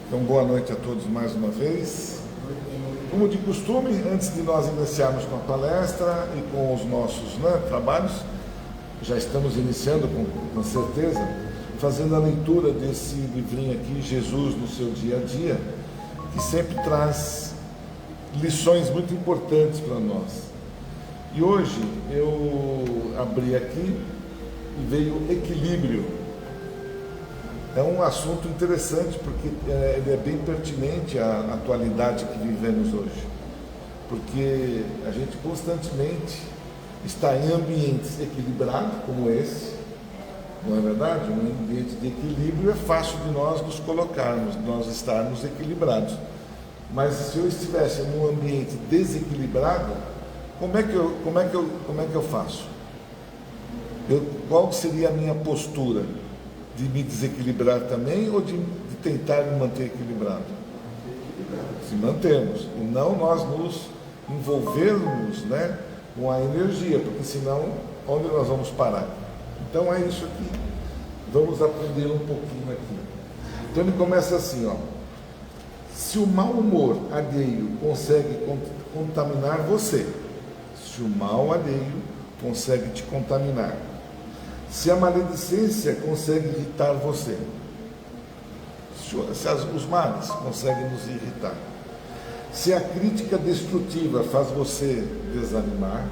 Então, boa noite a todos mais uma vez. Como de costume, antes de nós iniciarmos com a palestra e com os nossos trabalhos, já estamos iniciando com certeza, fazendo a leitura desse livrinho aqui, Jesus no seu dia a dia, que sempre traz lições muito importantes para nós. E hoje eu abri aqui e veio equilíbrio. É um assunto interessante porque ele é bem pertinente à atualidade que vivemos hoje. Porque a gente constantemente está em ambientes equilibrados como esse, não é verdade? Um ambiente de equilíbrio é fácil de nós nos colocarmos, nós estarmos equilibrados. Mas se eu estivesse num ambiente desequilibrado, como é que eu faço? Qual seria a minha postura? De me desequilibrar também ou de tentar me manter equilibrado? Se mantermos, e não nós nos envolvermos com a energia, porque senão, onde nós vamos parar? Então é isso aqui. Vamos aprender um pouquinho aqui. Então ele começa assim, ó. Se o mau humor alheio consegue contaminar você, se o mal alheio consegue te contaminar, se a maledicência consegue irritar você, se os males conseguem nos irritar, se a crítica destrutiva faz você desanimar,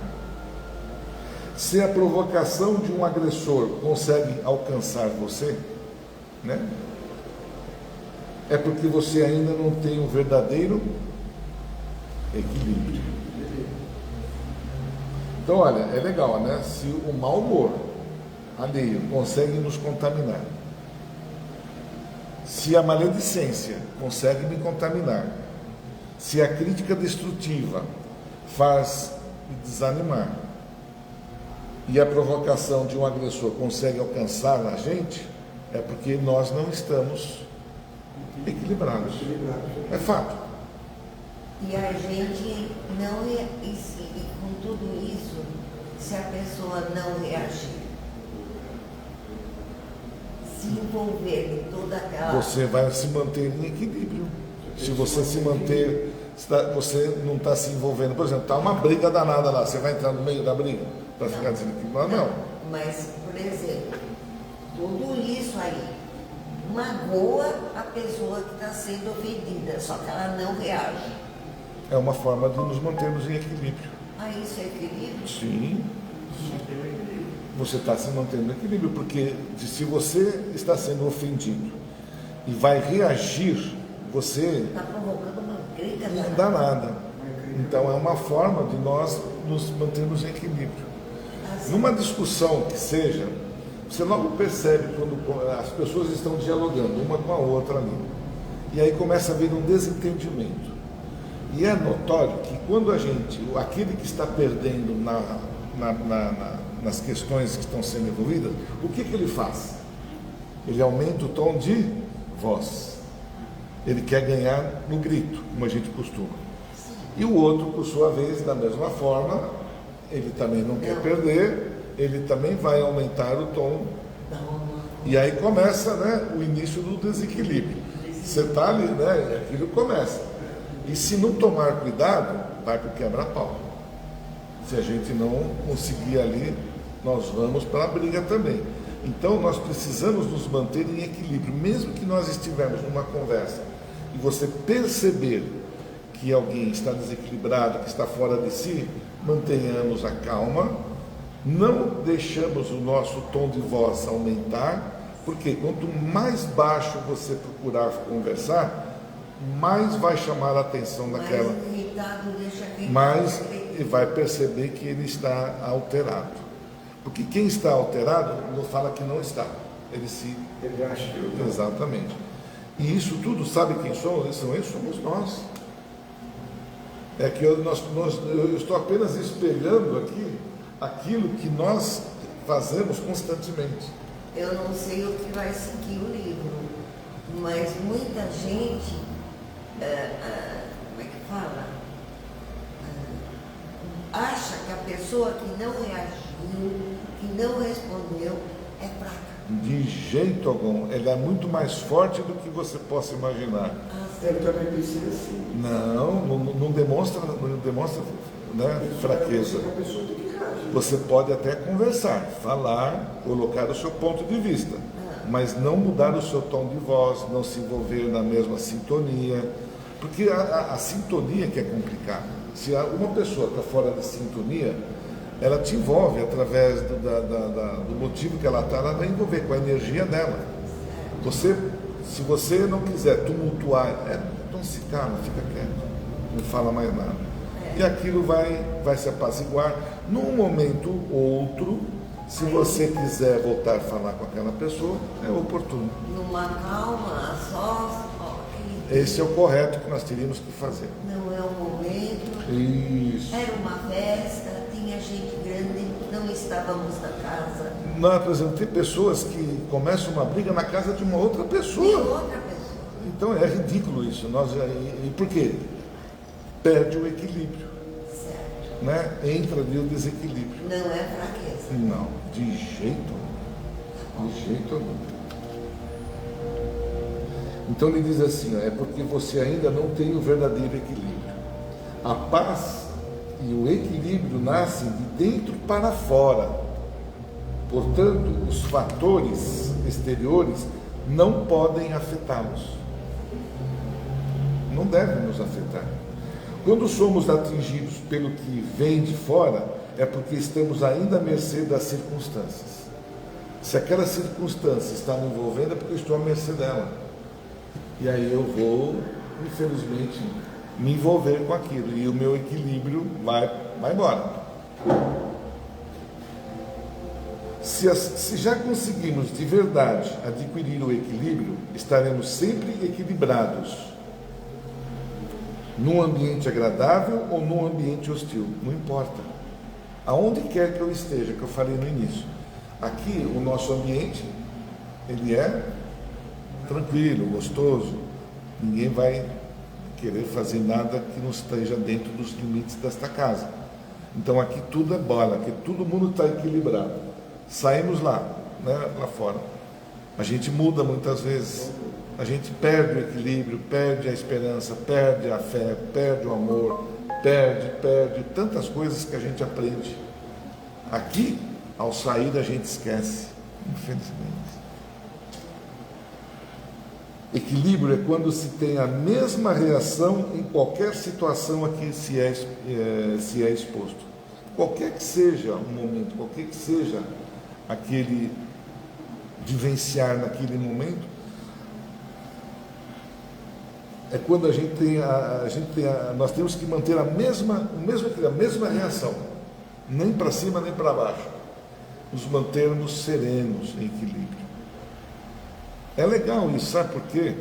se a provocação de um agressor consegue alcançar você, é porque você ainda não tem um verdadeiro equilíbrio. Então, olha, é legal, Se o mau humor alheio consegue nos contaminar, se a maledicência consegue me contaminar, se a crítica destrutiva faz me desanimar e a provocação de um agressor consegue alcançar a gente, é porque nós não estamos equilibrados. É fato. E a gente não e com tudo isso, se a pessoa não reagir, se envolver em toda aquela... Você vai se manter em equilíbrio. Se você se manter, você não está se envolvendo. Por exemplo, está uma briga danada lá, você vai entrar no meio da briga para ficar desequilibrado? Não. Mas, por exemplo, tudo isso aí magoa a pessoa que está sendo ofendida, só que ela não reage. É uma forma de nos mantermos em equilíbrio. Ah, isso é equilíbrio? Sim. Você está se mantendo em equilíbrio, porque se você está sendo ofendido e vai reagir, você está provocando uma briga. Não dá nada. Então é uma forma de nós nos mantermos em equilíbrio. Assim. Numa discussão que seja, você logo percebe quando as pessoas estão dialogando uma com a outra ali. E aí começa a haver um desentendimento. E é notório que quando aquele que está perdendo nas questões que estão sendo envolvidas, o que ele faz? Ele aumenta o tom de voz. Ele quer ganhar no grito, como a gente costuma. E o outro, por sua vez, da mesma forma, ele também não quer perder, ele também vai aumentar o tom. E aí começa o início do desequilíbrio. Você está ali, aquilo começa. E se não tomar cuidado, vai para o quebra-pau. Se a gente não conseguir ali, nós vamos para a briga também. Então, nós precisamos nos manter em equilíbrio. Mesmo que nós estivermos numa conversa e você perceber que alguém está desequilibrado, que está fora de si, mantenhamos a calma, não deixamos o nosso tom de voz aumentar, porque quanto mais baixo você procurar conversar, mais vai chamar a atenção daquela, mais vai perceber que ele está alterado. Porque quem está alterado não fala que não está. Ele acha. Exatamente. E isso tudo, sabe quem somos? Somos nós. É que eu estou apenas espelhando aqui aquilo que nós fazemos constantemente. Eu não sei o que vai seguir o livro, mas muita gente, como é que fala? Acha que a pessoa que não reagiu, que não respondeu, é fraca. De jeito algum. Ele é muito mais forte do que você possa imaginar. Ele também precisa assim. Não demonstra, né, fraqueza. A pessoa tem que reagir. Você pode até conversar, falar, colocar o seu ponto de vista, mas não mudar o seu tom de voz, não se envolver na mesma sintonia, porque a sintonia que é complicada. Se uma pessoa está fora da sintonia, ela te envolve através do motivo que ela está, ela vai envolver com a energia dela. Se você não quiser tumultuar, então se calma, fica quieto, não fala mais nada. E aquilo vai se apaziguar. Num momento ou outro, se você quiser voltar a falar com aquela pessoa, é oportuno. Numa calma, só. Esse é o correto que nós teríamos que fazer. Não é o momento. Isso. Era uma festa, tinha gente grande, não estávamos na casa. Não, por exemplo, tem pessoas que começam uma briga na casa de uma outra pessoa. De outra pessoa. Então é ridículo isso. E por quê? Perde o equilíbrio. Certo. Né? Entra ali o desequilíbrio. Não é fraqueza. Não, de jeito algum. Então ele diz assim, é porque você ainda não tem o verdadeiro equilíbrio. A paz e o equilíbrio nascem de dentro para fora. Portanto, os fatores exteriores não podem afetá-los. Não devem nos afetar. Quando somos atingidos pelo que vem de fora, é porque estamos ainda à mercê das circunstâncias. Se aquela circunstância está me envolvendo, é porque eu estou à mercê dela. E aí eu vou, infelizmente, me envolver com aquilo. E o meu equilíbrio vai embora. Se já conseguimos de verdade adquirir o equilíbrio, estaremos sempre equilibrados. Num ambiente agradável ou num ambiente hostil, não importa. Aonde quer que eu esteja, que eu falei no início. Aqui, o nosso ambiente, ele é tranquilo, gostoso. Ninguém vai querer fazer nada que não esteja dentro dos limites desta casa. Então aqui tudo é bola, aqui todo mundo está equilibrado. Saímos lá, né, lá fora. A gente muda muitas vezes. A gente perde o equilíbrio, perde a esperança, perde a fé, perde o amor, perde tantas coisas que a gente aprende. Aqui, ao sair, a gente esquece, infelizmente. Equilíbrio é quando se tem a mesma reação em qualquer situação a que se é exposto. Qualquer que seja o momento, qualquer que seja aquele vivenciar naquele momento, é quando a gente tem nós temos que manter a mesma reação, nem para cima nem para baixo, nos mantermos serenos, em equilíbrio. É legal isso, sabe por quê?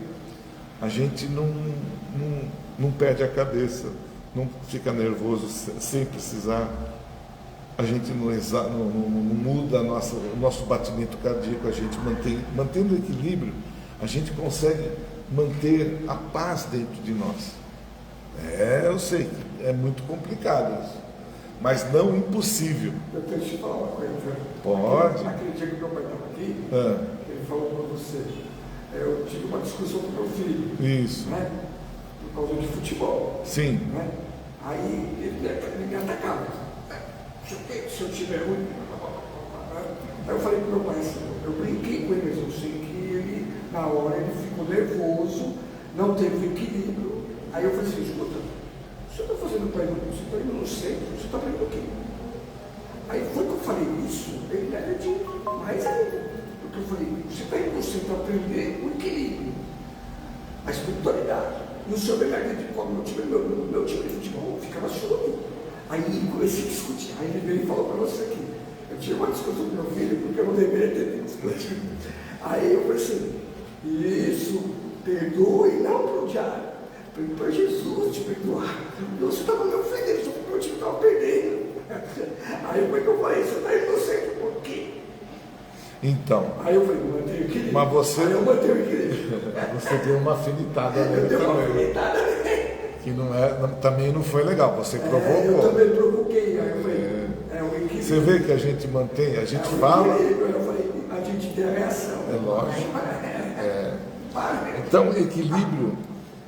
A gente não perde a cabeça, não fica nervoso sem precisar, a gente não muda o nosso batimento cardíaco, a gente mantendo o equilíbrio, a gente consegue manter a paz dentro de nós. Eu sei que é muito complicado isso, mas não impossível. Eu tenho que te falar uma coisa. Pode. Aquele dia que meu pai estava aqui, ele falou para você, eu tive uma discussão com meu filho. Isso. Né? Por causa de futebol. Sim. Né? Aí ele me atacava. Se eu tiver ruim. Aí eu falei para meu pai assim, eu brinquei com ele, mas eu sei que ele, na hora, ele ficou nervoso, não teve equilíbrio. Aí eu falei assim, escuta, o senhor está fazendo para ele, você está indo no centro, você está aprendendo o quê? Aí foi que eu falei isso, ele me agrediu mais ainda. Porque eu falei, você está indo no centro aprender o equilíbrio, a espiritualidade. E o senhor me agrediu como meu time de futebol ficava surdo. Aí comecei a discutir. Aí ele veio e falou para você aqui. Eu tive uma discussão com meu filho, porque eu não deveria ter discutido. Aí eu falei assim, isso, perdoe, não para o diabo, para Jesus te perdoar. Você estava me ofendendo, só porque meu time estava perdendo. Aí foi que eu falei, você está inocente, por quê? Então. Aí eu falei, mantenho o equilíbrio. Mas você. Aí eu mantenho o equilíbrio. Você deu uma afinetada nele também. Eu dei uma afinetada nele. Que também não foi legal, você provocou. Eu também provoquei, aí eu falei, o equilíbrio. Você vê que a gente mantém, a gente fala. Eu falei, a gente tem a reação. lógico. Então, equilíbrio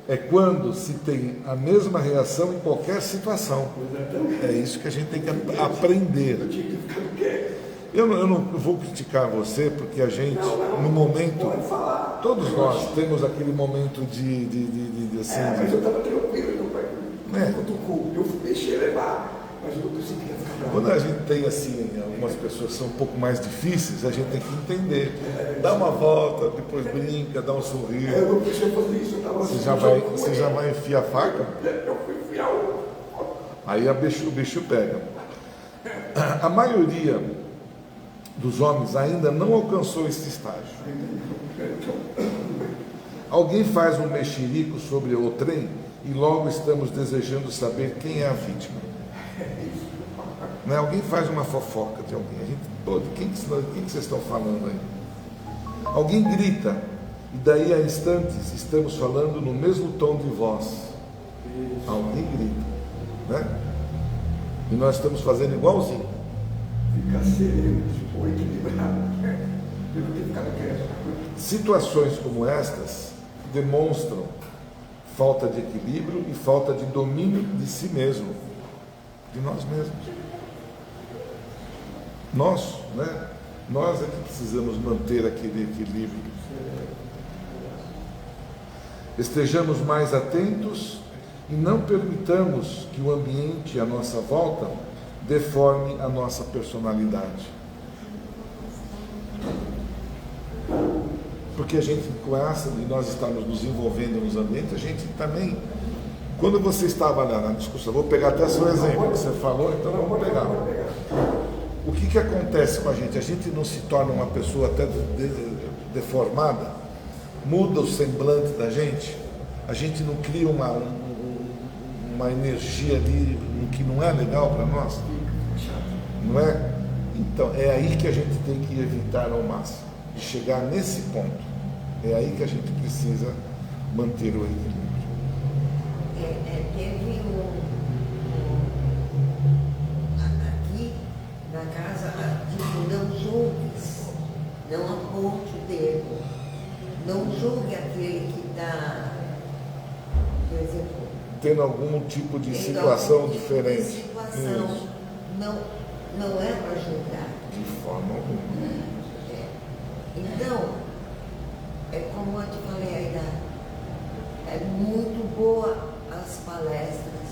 é quando se tem a mesma reação em qualquer situação. É isso que a gente tem que aprender. Eu não vou criticar você, porque a gente, no momento, todos nós temos aquele momento de assim. Mas eu estava tranquilo, meu pai. Eu deixei levar, mas eu não conseguia ficar bravo. Quando a gente tem assim, algumas pessoas que são um pouco mais difíceis, a gente tem que entender. Dá uma volta, depois brinca, dá um sorriso. Eu não pensei fazer isso, eu estava assim. Você já vai enfiar a faca? Eu fui enfiar o. Aí o bicho pega. A maioria dos homens ainda não alcançou esse estágio. Alguém faz um mexerico sobre o trem e logo estamos desejando saber quem é a vítima. Né? Alguém faz uma fofoca de alguém. A gente, pô, quem que vocês estão falando aí? Alguém grita e daí a instantes estamos falando no mesmo tom de voz. Alguém grita, né? E nós estamos fazendo igualzinho. Ficar sereno, tipo, equilibrado. Eu vou ter que ficar quieto. Situações como estas demonstram falta de equilíbrio e falta de domínio de si mesmo, de nós mesmos. Nós, né? Nós é que precisamos manter aquele equilíbrio. Estejamos mais atentos e não permitamos que o ambiente à nossa volta deforme a nossa personalidade. Porque a gente, com essa de nós estarmos nos envolvendo nos ambientes, a gente também, quando você estava lá na discussão, vou pegar até seu exemplo que você falou, então vamos pegar. O que acontece com a gente? A gente não se torna uma pessoa até deformada, muda o semblante da gente, a gente não cria uma energia ali que não é legal para nós, não é? Então é aí que a gente tem que evitar ao máximo, de chegar nesse ponto. É aí que a gente precisa manter o equilíbrio. Teve aqui na casa, tipo, não julgues, não aponte o dedo, não julgue aquele que está, por exemplo, tendo algum tipo de situação diferente. Situação. Não é para julgar. De forma alguma. Então, é como eu te falei ainda, é muito boa as palestras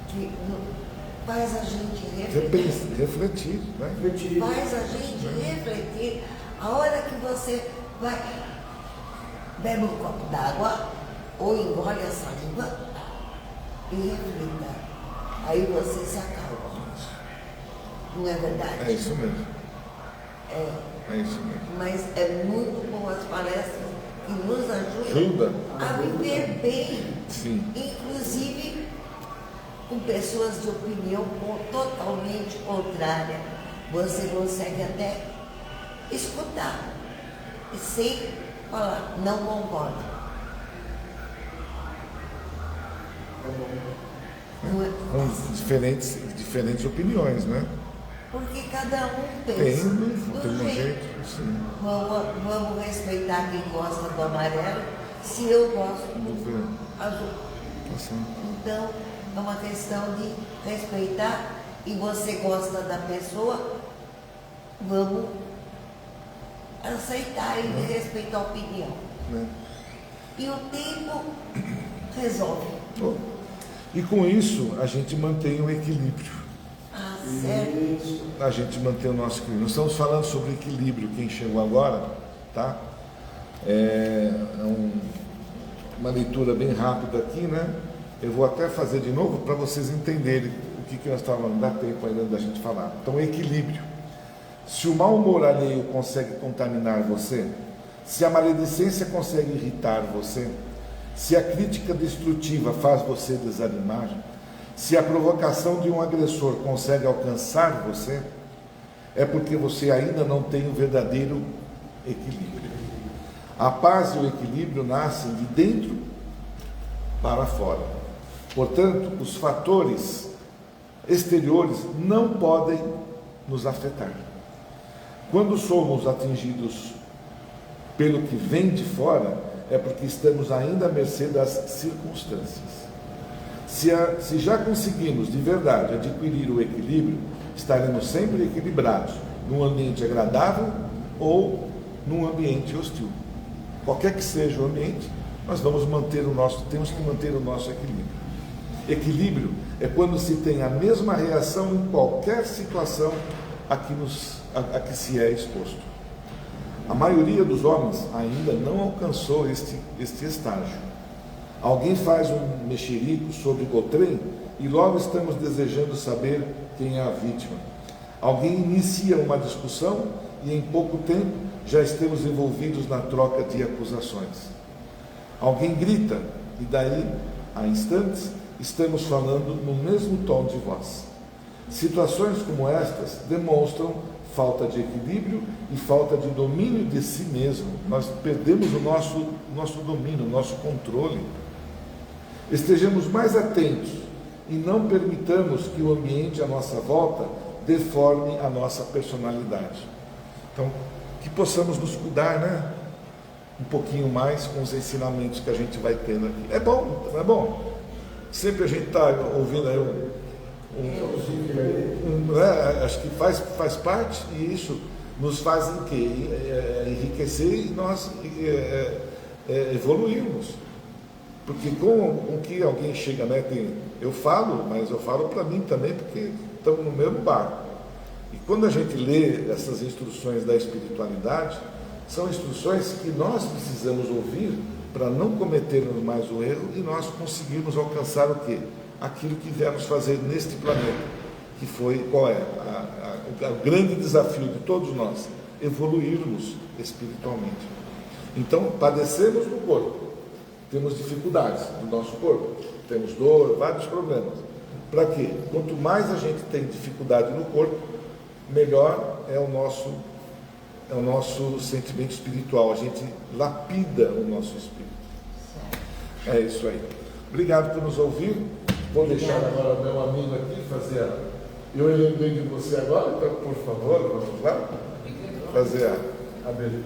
que faz a gente refletir, né? Faz a gente refletir. A hora que você vai, bebe um copo d'água ou engole a saliva e reflita. Aí você se acalma. Não é verdade? É isso mesmo. É isso mesmo. Mas é muito bom as palestras que nos ajudam a viver bem. Sim. Inclusive com pessoas de opinião totalmente contrária. Você consegue até escutar e sem falar, não concordo. Não é? Com diferentes opiniões, né? Porque cada um pensa tem um jeito. jeito, sim. Vamos respeitar quem gosta do amarelo, se eu gosto do azul. Assim. Então, é uma questão de respeitar, e você gosta da pessoa, vamos aceitar e respeitar a opinião. E o tempo resolve. E com isso, a gente mantém o equilíbrio. Certo. A gente mantém o nosso equilíbrio. Nós estamos falando sobre equilíbrio, quem chegou agora, tá? Uma leitura bem rápida aqui, né? Eu vou até fazer de novo para vocês entenderem o que nós estávamos falando, dá tempo ainda da gente falar. Então, equilíbrio. Se o mau humor alheio consegue contaminar você, se a maledicência consegue irritar você, se a crítica destrutiva faz você desanimar, se a provocação de um agressor consegue alcançar você, é porque você ainda não tem o verdadeiro equilíbrio. A paz e o equilíbrio nascem de dentro para fora. Portanto, os fatores exteriores não podem nos afetar. Quando somos atingidos pelo que vem de fora, é porque estamos ainda à mercê das circunstâncias. Se já conseguimos de verdade adquirir o equilíbrio, estaremos sempre equilibrados, num ambiente agradável ou num ambiente hostil. Qualquer que seja o ambiente, nós temos que manter o nosso equilíbrio. Equilíbrio é quando se tem a mesma reação em qualquer situação a que se é exposto. A maioria dos homens ainda não alcançou este estágio. Alguém faz um mexerico sobre Gautrem e logo estamos desejando saber quem é a vítima. Alguém inicia uma discussão e em pouco tempo já estamos envolvidos na troca de acusações. Alguém grita e daí, a instantes, estamos falando no mesmo tom de voz. Situações como estas demonstram falta de equilíbrio e falta de domínio de si mesmo. Nós perdemos o nosso domínio, o nosso controle. Estejamos mais atentos e não permitamos que o ambiente à nossa volta deforme a nossa personalidade. Então, que possamos nos cuidar, né? Um pouquinho mais com os ensinamentos que a gente vai tendo aqui. É bom, não é bom? Sempre a gente está ouvindo aí acho que faz parte, e isso nos faz enriquecer e nós evoluirmos. Porque com o que alguém chega, né? Eu falo, mas eu falo para mim também, porque estamos no mesmo barco. E quando a gente lê essas instruções da espiritualidade, são instruções que nós precisamos ouvir para não cometermos mais o erro e nós conseguirmos alcançar o quê? Aquilo que viemos fazer neste planeta, que foi, qual é? O grande desafio de todos nós, evoluirmos espiritualmente. Então, padecemos no corpo, temos dificuldades no nosso corpo, temos dor, vários problemas. Para quê? Quanto mais a gente tem dificuldade no corpo, melhor é o nosso sentimento espiritual, a gente lapida o nosso espírito. É isso aí. Obrigado por nos ouvir. Vou deixar agora o meu amigo aqui fazer Eu lembrei de você agora, então, por favor, vamos lá? Fazer a abertura.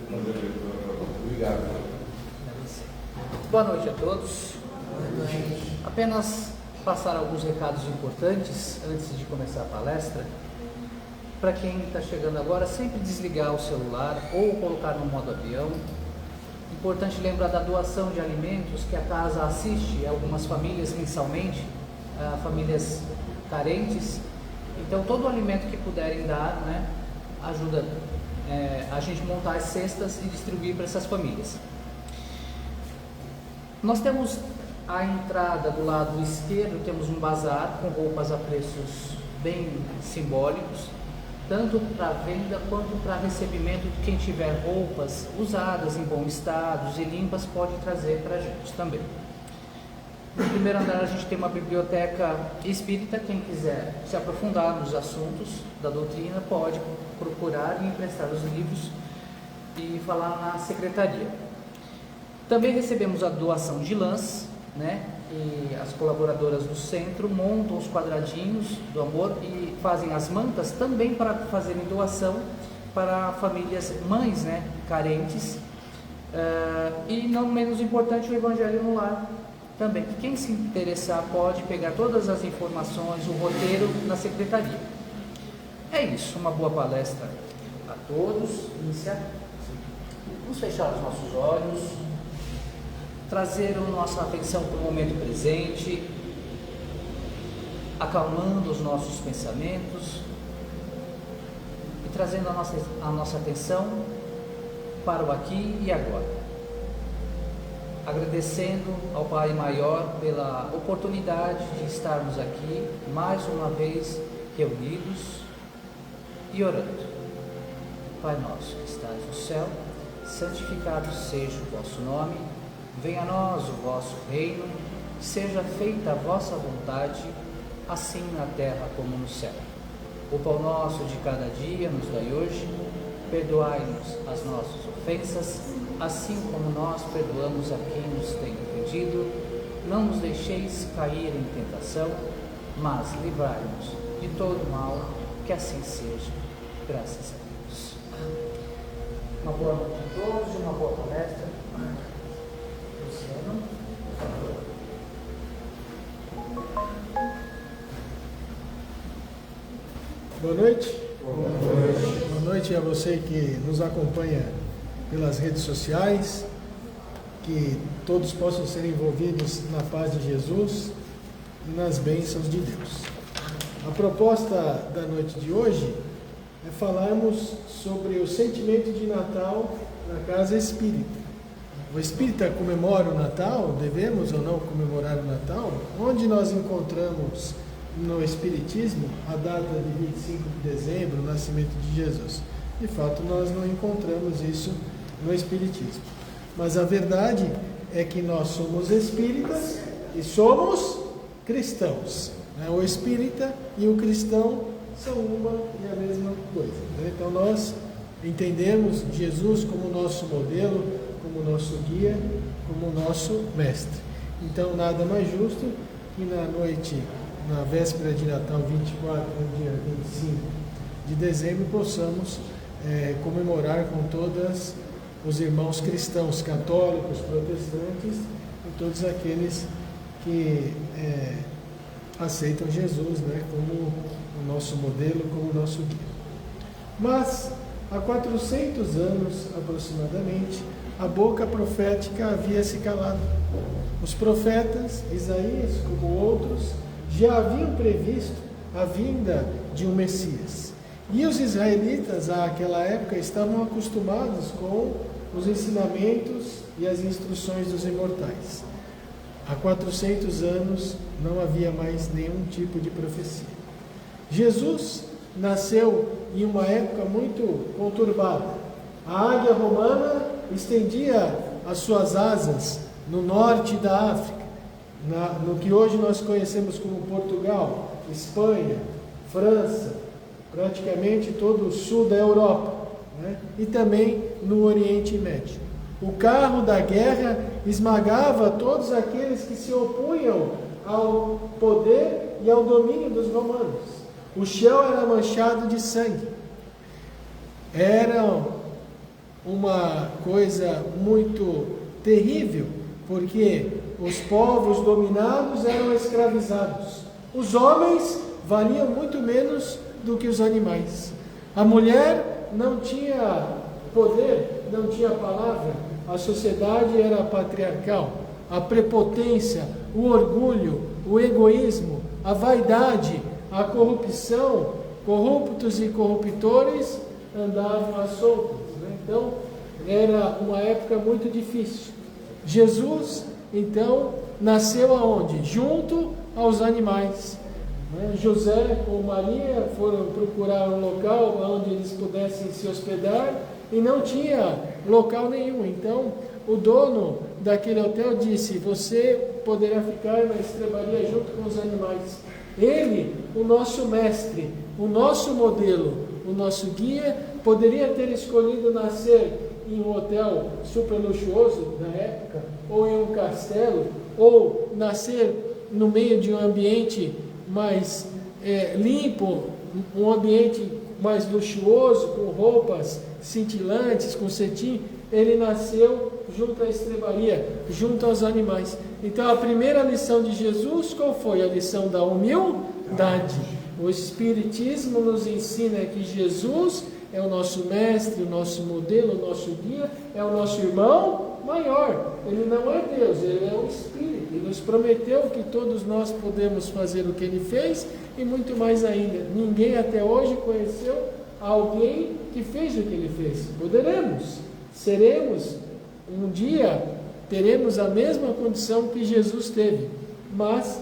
Obrigado. Boa noite a todos. Apenas passar alguns recados importantes antes de começar a palestra. Para quem está chegando agora, sempre desligar o celular ou colocar no modo avião. Importante lembrar da doação de alimentos que a casa assiste a algumas famílias mensalmente, famílias carentes. Então, todo o alimento que puderem dar, né, ajuda a gente montar as cestas e distribuir para essas famílias. Nós temos a entrada do lado esquerdo, temos um bazar com roupas a preços bem simbólicos, tanto para venda quanto para recebimento de quem tiver roupas usadas em bom estado e limpas, pode trazer para a gente também. No primeiro andar a gente tem uma biblioteca espírita, quem quiser se aprofundar nos assuntos da doutrina pode procurar e emprestar os livros e falar na secretaria. Também recebemos a doação de lãs, né? E as colaboradoras do centro montam os quadradinhos do amor e fazem as mantas também para fazerem doação para famílias, mães, né, carentes. E não menos importante, o Evangelho no Lar também. Quem se interessar pode pegar todas as informações, o roteiro na secretaria. É isso, uma boa palestra a todos. Iniciar. Vamos fechar os nossos olhos, trazer a nossa atenção para o momento presente, acalmando os nossos pensamentos e trazendo a nossa atenção para o aqui e agora. Agradecendo ao Pai Maior pela oportunidade de estarmos aqui mais uma vez reunidos e orando. Pai nosso que estás no céu, santificado seja o vosso nome. Venha a nós o vosso reino, seja feita a vossa vontade, assim na terra como no céu. O pão nosso de cada dia nos dai hoje, perdoai-nos as nossas ofensas, assim como nós perdoamos a quem nos tem ofendido. Não nos deixeis cair em tentação, mas livrai-nos de todo mal, que assim seja. Graças a Deus. Uma boa noite a todos e uma boa palestra. Luciano, por favor. Boa noite. Boa noite a você que nos acompanha pelas redes sociais. Que todos possam ser envolvidos na paz de Jesus e nas bênçãos de Deus. A proposta da noite de hoje é falarmos sobre o sentimento de Natal na casa espírita. O espírita comemora o Natal? Devemos ou não comemorar o Natal? Onde nós encontramos no Espiritismo a data de 25 de dezembro, o nascimento de Jesus? De fato, nós não encontramos isso no Espiritismo. Mas a verdade é que nós somos espíritas e somos cristãos. O espírita e o cristão são uma e a mesma coisa. Então nós entendemos Jesus como nosso modelo, como nosso guia, como nosso mestre. Então nada mais justo que na noite, na véspera de Natal 24, no dia 25 de dezembro, possamos comemorar com todos os irmãos cristãos, católicos, protestantes e todos aqueles que aceitam Jesus, como o nosso modelo, como o nosso guia. Mas há 400 anos aproximadamente, a boca profética havia se calado. Os profetas, Isaías como outros, já haviam previsto a vinda de um Messias. E os israelitas, àquela época, estavam acostumados com os ensinamentos e as instruções dos imortais. Há 400 anos não havia mais nenhum tipo de profecia. Jesus nasceu em uma época muito conturbada. A águia romana estendia as suas asas no norte da África, no que hoje nós conhecemos como Portugal, Espanha, França, praticamente todo o sul da Europa, e também no Oriente Médio. O carro da guerra esmagava todos aqueles que se opunham ao poder e ao domínio dos romanos. O chão era manchado de sangue. Era uma coisa muito terrível, porque os povos dominados eram escravizados. Os homens valiam muito menos do que os animais. A mulher não tinha poder, não tinha palavra. A sociedade era patriarcal. A prepotência, o orgulho, o egoísmo, a vaidade, a corrupção, corruptos e corruptores andavam à soltas. Então, era uma época muito difícil. Jesus, então, nasceu aonde? Junto aos animais. José ou Maria foram procurar um local onde eles pudessem se hospedar e não tinha local nenhum. Então, o dono daquele hotel disse: você poderá ficar na estrebaria junto com os animais. Ele, o nosso mestre, o nosso modelo, o nosso guia, poderia ter escolhido nascer em um hotel super luxuoso da época, ou em um castelo, ou nascer no meio de um ambiente mais limpo, um ambiente mais luxuoso, com roupas cintilantes, com cetim. Ele nasceu junto à estrebaria, junto aos animais. Então a primeira lição de Jesus, qual foi? A lição da humildade. O Espiritismo nos ensina que Jesus é o nosso mestre, o nosso modelo, o nosso guia, é o nosso irmão maior. Ele não é Deus, ele é o Espírito. Ele nos prometeu que todos nós podemos fazer o que ele fez e muito mais ainda. Ninguém até hoje conheceu alguém que fez o que ele fez. Poderemos, seremos, um dia teremos a mesma condição que Jesus teve, mas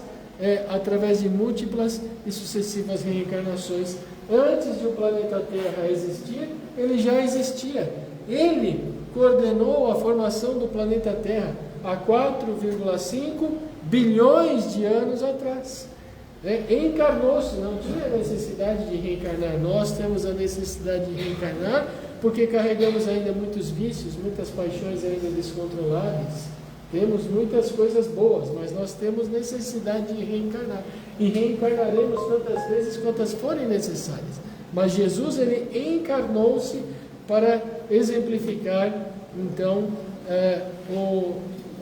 através de múltiplas e sucessivas reencarnações. Antes de o planeta Terra existir, ele já existia. Ele coordenou a formação do planeta Terra há 4,5 bilhões de anos atrás. Encarnou-se, não tinha necessidade de reencarnar. Nós temos a necessidade de reencarnar porque carregamos ainda muitos vícios, muitas paixões ainda descontroláveis. Temos muitas coisas boas, mas nós temos necessidade de reencarnar. E reencarnaremos tantas vezes quantas forem necessárias. Mas Jesus, ele encarnou-se para exemplificar, então,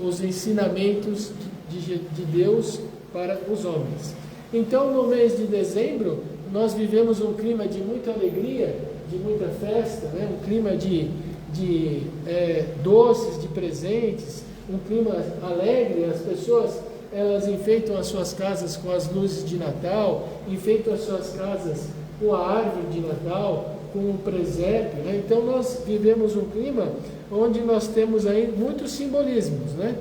os ensinamentos de Deus para os homens. Então, no mês de dezembro, nós vivemos um clima de muita alegria, de muita festa, né? Um clima de doces, de presentes, um clima alegre. As pessoas, elas enfeitam as suas casas com as luzes de Natal, enfeitam as suas casas com a árvore de Natal, com o presépio, né? Então nós vivemos um clima onde nós temos aí muitos simbolismos, né?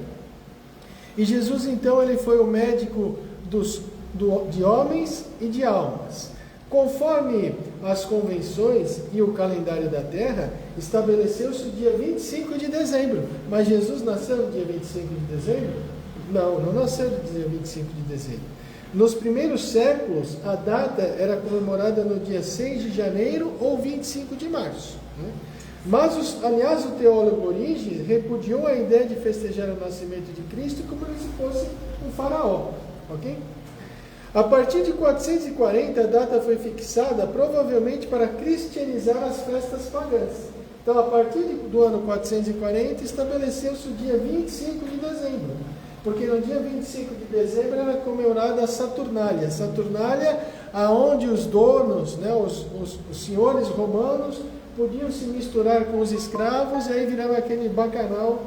E Jesus, então, ele foi o médico de homens e de almas. Conforme as convenções e o calendário da terra, estabeleceu-se o dia 25 de dezembro. Mas Jesus nasceu no dia 25 de dezembro? Não nasceu no dia 25 de dezembro. Nos primeiros séculos, a data era comemorada no dia 6 de janeiro ou 25 de março. Né? Mas, aliás, o teólogo Orígenes repudiou a ideia de festejar o nascimento de Cristo como se fosse um faraó. Ok? A partir de 440, a data foi fixada provavelmente para cristianizar as festas pagãs. Então, a partir do ano 440, estabeleceu-se o dia 25 de dezembro, porque no dia 25 de dezembro era comemorada a Saturnália. A Saturnália, aonde os donos, né, os senhores romanos, podiam se misturar com os escravos, e aí virava aquele bacanal,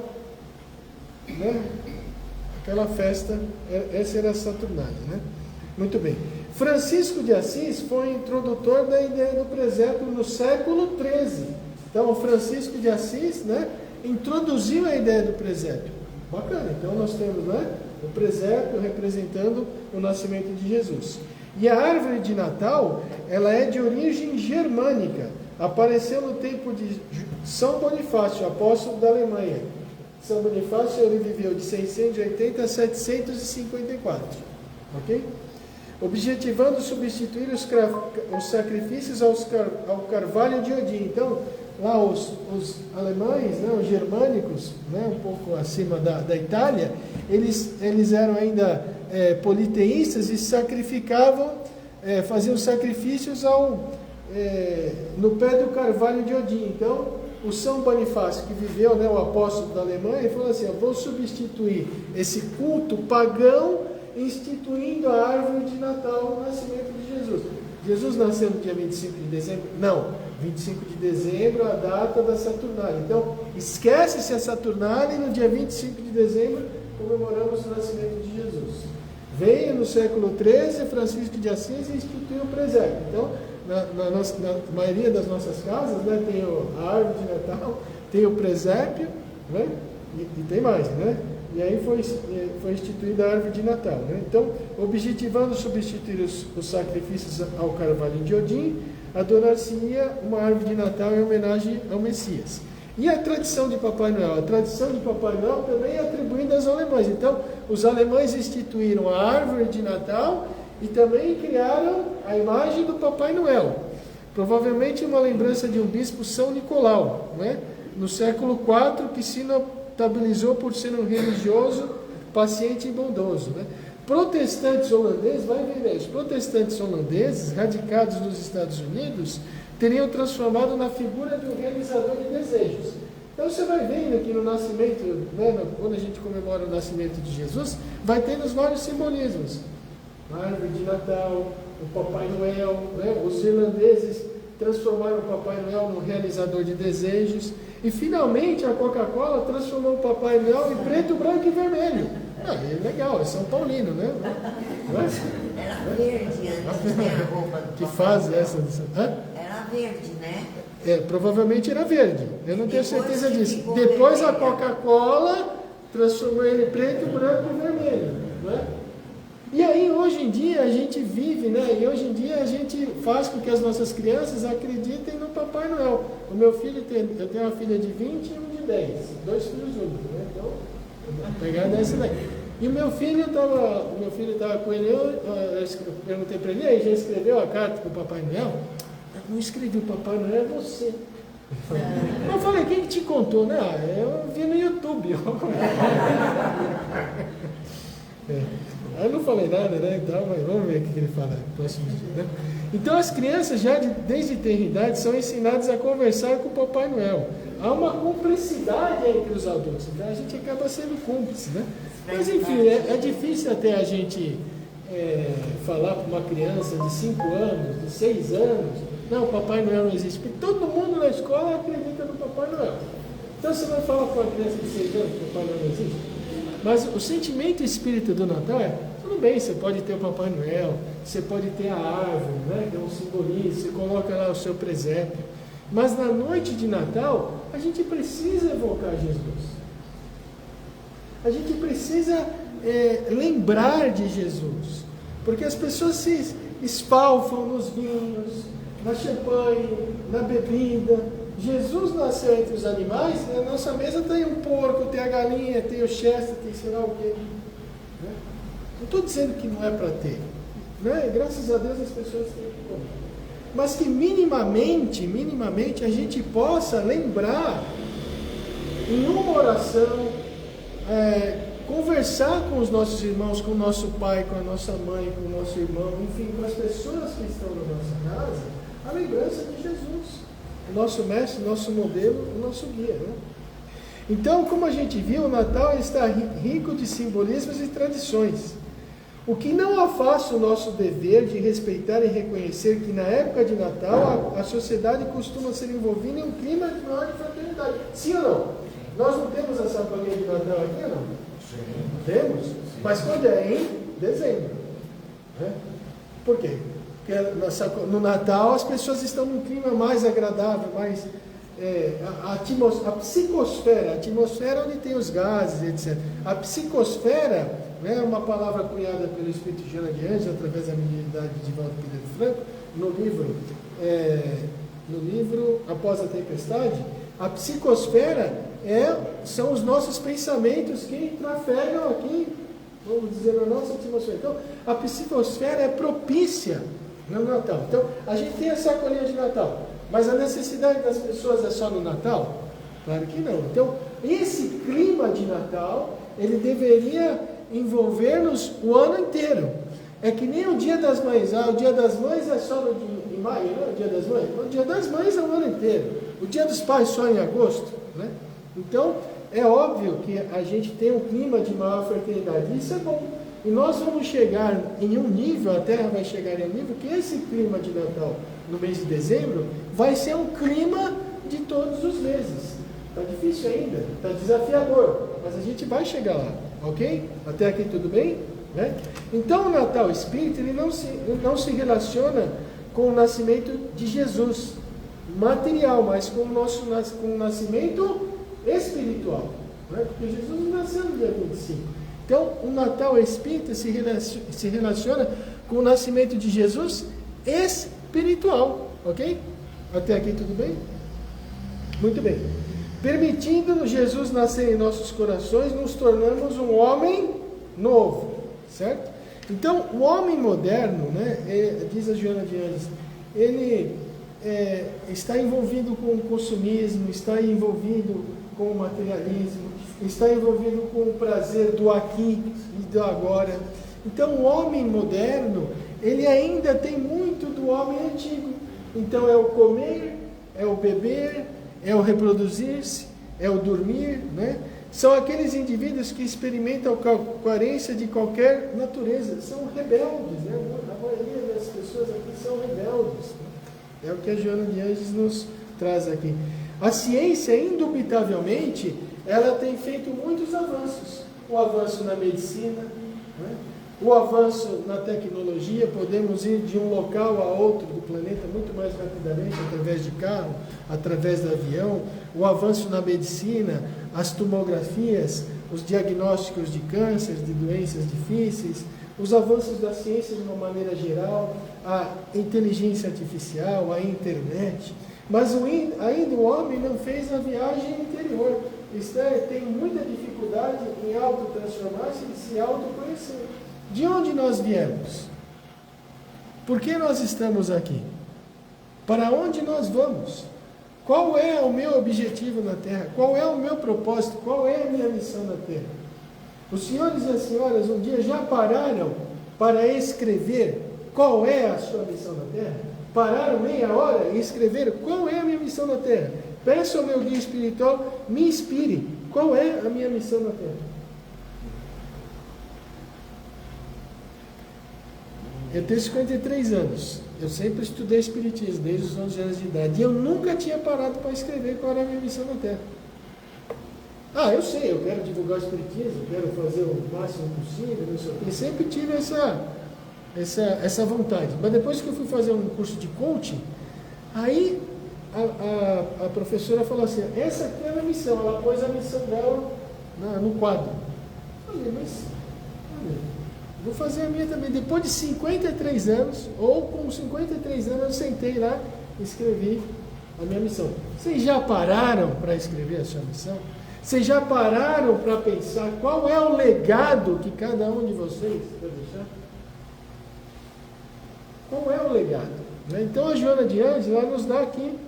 né? Aquela festa, essa era a Saturnália, né? Muito bem. Francisco de Assis foi o introdutor da ideia do presépio no século XIII. Então, o Francisco de Assis, né, introduziu a ideia do presépio. Bacana. Então, nós temos, né, o presépio representando o nascimento de Jesus. E a árvore de Natal, ela é de origem germânica. Apareceu no tempo de São Bonifácio, apóstolo da Alemanha. São Bonifácio, ele viveu de 680 a 754. Ok? Objetivando substituir os sacrifícios ao carvalho de Odin. Então, lá os alemães, né, os germânicos, né, um pouco acima da Itália, eles eram ainda politeístas e sacrificavam, faziam sacrifícios no pé do carvalho de Odin. Então, o São Bonifácio, que viveu, né, o apóstolo da Alemanha, ele falou assim: eu vou substituir esse culto pagão, instituindo a árvore de Natal, o nascimento de Jesus. Jesus nasceu no dia 25 de dezembro? Não. 25 de dezembro, a data da Saturnália. Então, esquece-se a Saturnália e no dia 25 de dezembro comemoramos o nascimento de Jesus. Veio no século XIII, Francisco de Assis e instituiu o presépio. Então, na maioria das nossas casas, né, tem a árvore de Natal, tem o presépio, né, e tem mais, né? E aí foi instituída a árvore de Natal, né? Então, objetivando substituir os sacrifícios ao carvalho de Odin, adorar-se-ia uma árvore de Natal em homenagem ao Messias. E a tradição de Papai Noel? A tradição de Papai Noel também é atribuída aos alemães. Então, os alemães instituíram a árvore de Natal e também criaram a imagem do Papai Noel. Provavelmente uma lembrança de um bispo, São Nicolau, né? No século IV, que se notabilizou por ser um religioso paciente e bondoso, né? Protestantes holandeses, vai ver, os protestantes holandeses, radicados nos Estados Unidos, teriam transformado na figura de um realizador de desejos. Então você vai vendo que no nascimento, né, quando a gente comemora o nascimento de Jesus, vai tendo os vários simbolismos. A árvore de Natal, o Papai Noel, né? Os irlandeses transformaram o Papai Noel num realizador de desejos. E finalmente a Coca-Cola transformou o Papai Noel em preto, branco e vermelho. É legal, é São Paulino, né? Era verde antes, né, a roupa do Que Papai faz Noel. essa. Hã? Era verde, né? Provavelmente era verde. Eu não tenho Depois certeza que disso. ficou Depois a vermelha. Coca-Cola transformou ele em preto, branco e vermelho, né? E aí hoje em dia a gente vive, né? E hoje em dia a gente faz com que as nossas crianças acreditem no Papai Noel. O meu filho eu tenho uma filha de 20 e um de 10, 2 filhos únicos, né? Então, eu vou pegar dessa daí. E o meu filho estava com ele, eu perguntei para ele: aí, já escreveu a carta para o Papai Noel? Eu não escrevi, o Papai Noel é você. Eu falei: quem que te contou, né? Eu vi no YouTube. Aí eu não falei nada, né? Então, mas vamos ver o que ele fala no próximo dia, né? Então as crianças já desde tenra idade são ensinadas a conversar com o Papai Noel. Há uma cumplicidade entre os adultos, então a gente acaba sendo cúmplice, né? Mas enfim, é difícil até a gente falar para uma criança de 5 anos, de 6 anos, não, o Papai Noel não existe, porque todo mundo na escola acredita no Papai Noel. Então você vai falar para uma criança de 6 anos que o Papai Noel não existe? Mas o sentimento espírita do Natal tudo bem, você pode ter o Papai Noel, você pode ter a árvore, né, que é um simbolismo, você coloca lá o seu presépio. Mas na noite de Natal, a gente precisa evocar Jesus. A gente precisa lembrar de Jesus. Porque as pessoas se esfalfam nos vinhos, na champanhe, na bebida. Jesus nasceu entre os animais, e na nossa mesa tem um porco, tem a galinha, tem o chester, tem sei lá o quê. Né? Não estou dizendo que não é para ter. Né? Graças a Deus as pessoas têm que comer. Mas que minimamente a gente possa lembrar em uma oração, conversar com os nossos irmãos, com o nosso pai, com a nossa mãe, com o nosso irmão, enfim, com as pessoas que estão na nossa casa, a lembrança de Jesus, o nosso mestre, o nosso modelo, o nosso guia. Né? Então, como a gente viu, o Natal está rico de simbolismos e tradições. O que não afasta o nosso dever de respeitar e reconhecer que na época de Natal a sociedade costuma ser envolvida em um clima de maior fraternidade. Sim ou não? Nós não temos essa sacolinha de Natal aqui ou não? Sim. Temos? Sim. Mas quando é em dezembro. Né? Por quê? Porque no Natal as pessoas estão num clima mais agradável, mais... a psicosfera, a atmosfera onde tem os gases, etc. A psicosfera é uma palavra cunhada pelo Espírito Joana de Anjos, através da mediunidade de Divaldo Pereira Franco, no livro Após a Tempestade. A psicosfera são os nossos pensamentos que trafegam aqui, vamos dizer, na nossa atmosfera. Então, a psicosfera é propícia no Natal. Então, a gente tem a sacolinha de Natal, mas a necessidade das pessoas é só no Natal? Claro que não. Então, esse clima de Natal, ele deveria envolver-nos o ano inteiro. É que nem o Dia das Mães. O Dia das Mães é só em maio, não é o Dia das Mães? O Dia das Mães é o ano inteiro. O Dia dos Pais só em agosto. Né? Então, é óbvio que a gente tem um clima de maior fraternidade. Isso é bom. E nós vamos chegar em um nível, a Terra vai chegar em um nível, que esse clima de Natal, no mês de dezembro, vai ser um clima de todos os meses. Está difícil ainda, está desafiador, mas a gente vai chegar lá, ok? Até aqui tudo bem? Né? Então o Natal Espírita, ele não se relaciona com o nascimento de Jesus material, mas com o nascimento espiritual, né? Porque Jesus nasceu no dia 25. Então o Natal Espírita se relaciona com o nascimento de Jesus espiritual, ok? Até aqui tudo bem? Muito bem. Permitindo Jesus nascer em nossos corações, nos tornamos um homem novo, certo? Então, o homem moderno, né, diz a Joana de Anjos, ele está envolvido com o consumismo, está envolvido com o materialismo, está envolvido com o prazer do aqui e do agora. Então, o homem moderno, ele ainda tem muito do homem antigo. Então, é o comer, é o beber, é o reproduzir-se, é o dormir, né? São aqueles indivíduos que experimentam a carência de qualquer natureza, são rebeldes, né? A maioria das pessoas aqui são rebeldes, né? É o que a Joana de Anjos nos traz aqui. A ciência, indubitavelmente, ela tem feito muitos avanços. O avanço na medicina, né? O avanço na tecnologia, podemos ir de um local a outro do planeta muito mais rapidamente, através de carro, através do avião. O avanço na medicina, as tomografias, os diagnósticos de câncer, de doenças difíceis, os avanços da ciência de uma maneira geral, a inteligência artificial, a internet. Mas ainda o homem não fez a viagem interior. Tem muita dificuldade em autotransformar-se e se autoconhecer. De onde nós viemos? Por que nós estamos aqui? Para onde nós vamos? Qual é o meu objetivo na Terra? Qual é o meu propósito? Qual é a minha missão na Terra? Os senhores e as senhoras um dia já pararam para escrever qual é a sua missão na Terra? Pararam meia hora e escreveram qual é a minha missão na Terra? Peço ao meu guia espiritual, me inspire. Qual é a minha missão na Terra? Eu tenho 53 anos. Eu sempre estudei Espiritismo, desde os 11 anos de idade. E eu nunca tinha parado para escrever qual era a minha missão na Terra. Eu sei, eu quero divulgar o Espiritismo, quero fazer o máximo possível, não sei o quê. Sempre tive essa vontade. Mas depois que eu fui fazer um curso de coaching, aí a professora falou assim, essa aqui é a missão. Ela pôs a missão dela no quadro. Eu falei, vou fazer a minha também. Depois de 53 anos, ou com 53 anos, eu sentei lá e escrevi a minha missão. Vocês já pararam para escrever a sua missão? Vocês já pararam para pensar qual é o legado que cada um de vocês vai deixar? Qual é o legado? Então a Joana de Andes, ela nos dá aqui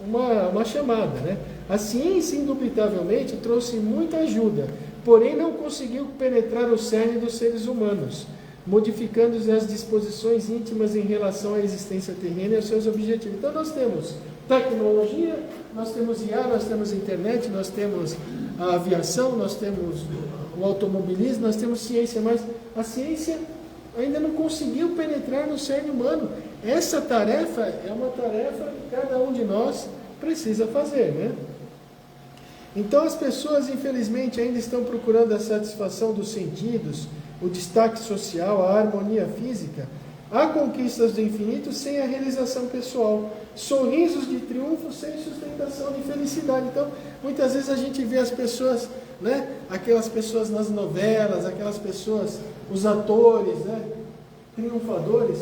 uma chamada, né? A ciência, indubitavelmente, trouxe muita ajuda, porém não conseguiu penetrar o cerne dos seres humanos, modificando as disposições íntimas em relação à existência terrena e aos seus objetivos. Então nós temos tecnologia, nós temos IA, nós temos internet, nós temos a aviação, nós temos o automobilismo, nós temos ciência, mas a ciência ainda não conseguiu penetrar no cerne humano. Essa tarefa é uma tarefa que cada um de nós precisa fazer, né? Então as pessoas, infelizmente, ainda estão procurando a satisfação dos sentidos, o destaque social, a harmonia física, há conquistas do infinito sem a realização pessoal, sorrisos de triunfo sem sustentação de felicidade. Então, muitas vezes a gente vê as pessoas, né? Aquelas pessoas nas novelas, aquelas pessoas, os atores, né? Triunfadores,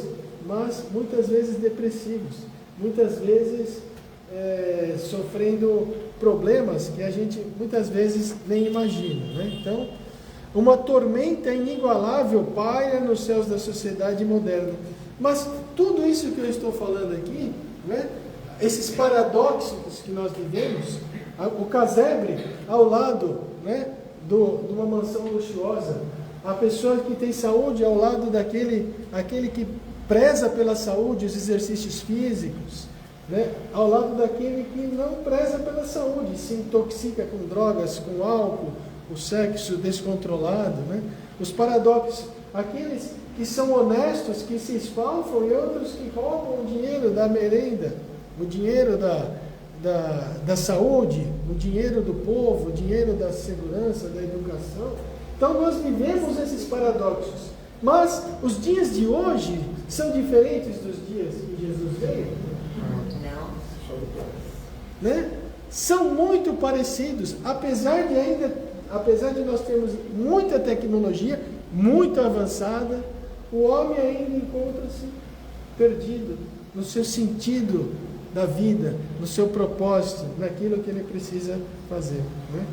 mas muitas vezes depressivos, muitas vezes sofrendo problemas que a gente muitas vezes nem imagina, né? Então, uma tormenta inigualável paira nos céus da sociedade moderna. Mas tudo isso que eu estou falando aqui, né, esses paradoxos que nós vivemos, o casebre ao lado, né, de uma mansão luxuosa, a pessoa que tem saúde ao lado aquele que preza pela saúde, os exercícios físicos, né, ao lado daquele que não preza pela saúde, se intoxica com drogas, com álcool, o sexo descontrolado, né? Os paradoxos, aqueles que são honestos, que se esfalfam, e outros que roubam o dinheiro da merenda, o dinheiro da saúde, o dinheiro do povo, o dinheiro da segurança, da educação. Então nós vivemos esses paradoxos. Mas os dias de hoje são diferentes dos dias que Jesus veio? Não. Né? São muito parecidos, apesar de nós termos muita tecnologia, muito avançada, o homem ainda encontra-se perdido no seu sentido da vida, no seu propósito, naquilo que ele precisa fazer, né?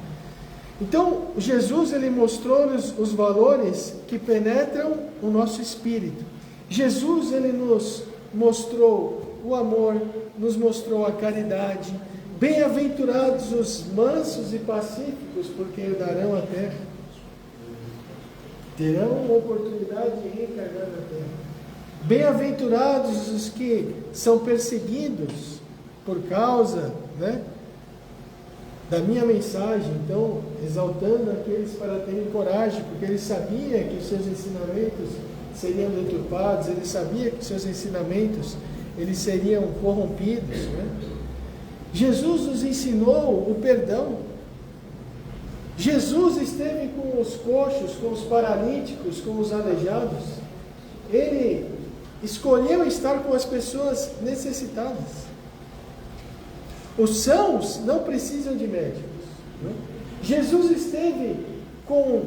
Então, Jesus, ele mostrou-nos os valores que penetram o nosso espírito. Jesus, ele nos mostrou o amor, nos mostrou a caridade. Bem-aventurados os mansos e pacíficos, porque herdarão a terra. Terão uma oportunidade de reencarnar na terra. Bem-aventurados os que são perseguidos por causa, né, da minha mensagem. Então, exaltando aqueles para terem coragem, porque ele sabia que os seus ensinamentos seriam deturpados, ele sabia que os seus ensinamentos eles seriam corrompidos, né? Jesus nos ensinou o perdão. Jesus esteve com os coxos, com os paralíticos, com os aleijados. Ele escolheu estar com as pessoas necessitadas. Os sãos não precisam de médicos, né? Jesus esteve com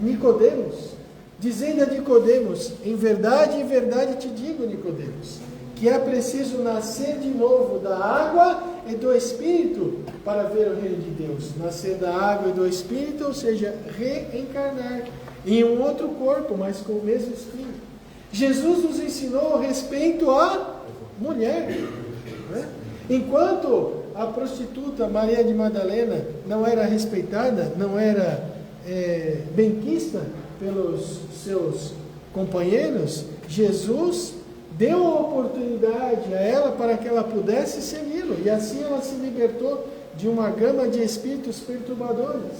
Nicodemos, dizendo a Nicodemos, em verdade te digo, Nicodemos, que é preciso nascer de novo da água e do Espírito para ver o reino de Deus. Nascer da água e do Espírito, ou seja, reencarnar em um outro corpo, mas com o mesmo Espírito. Jesus nos ensinou respeito à mulher, né? Enquanto a prostituta Maria de Madalena não era respeitada, não era benquista pelos seus companheiros, Jesus deu a oportunidade a ela para que ela pudesse segui-lo, e assim ela se libertou de uma gama de espíritos perturbadores.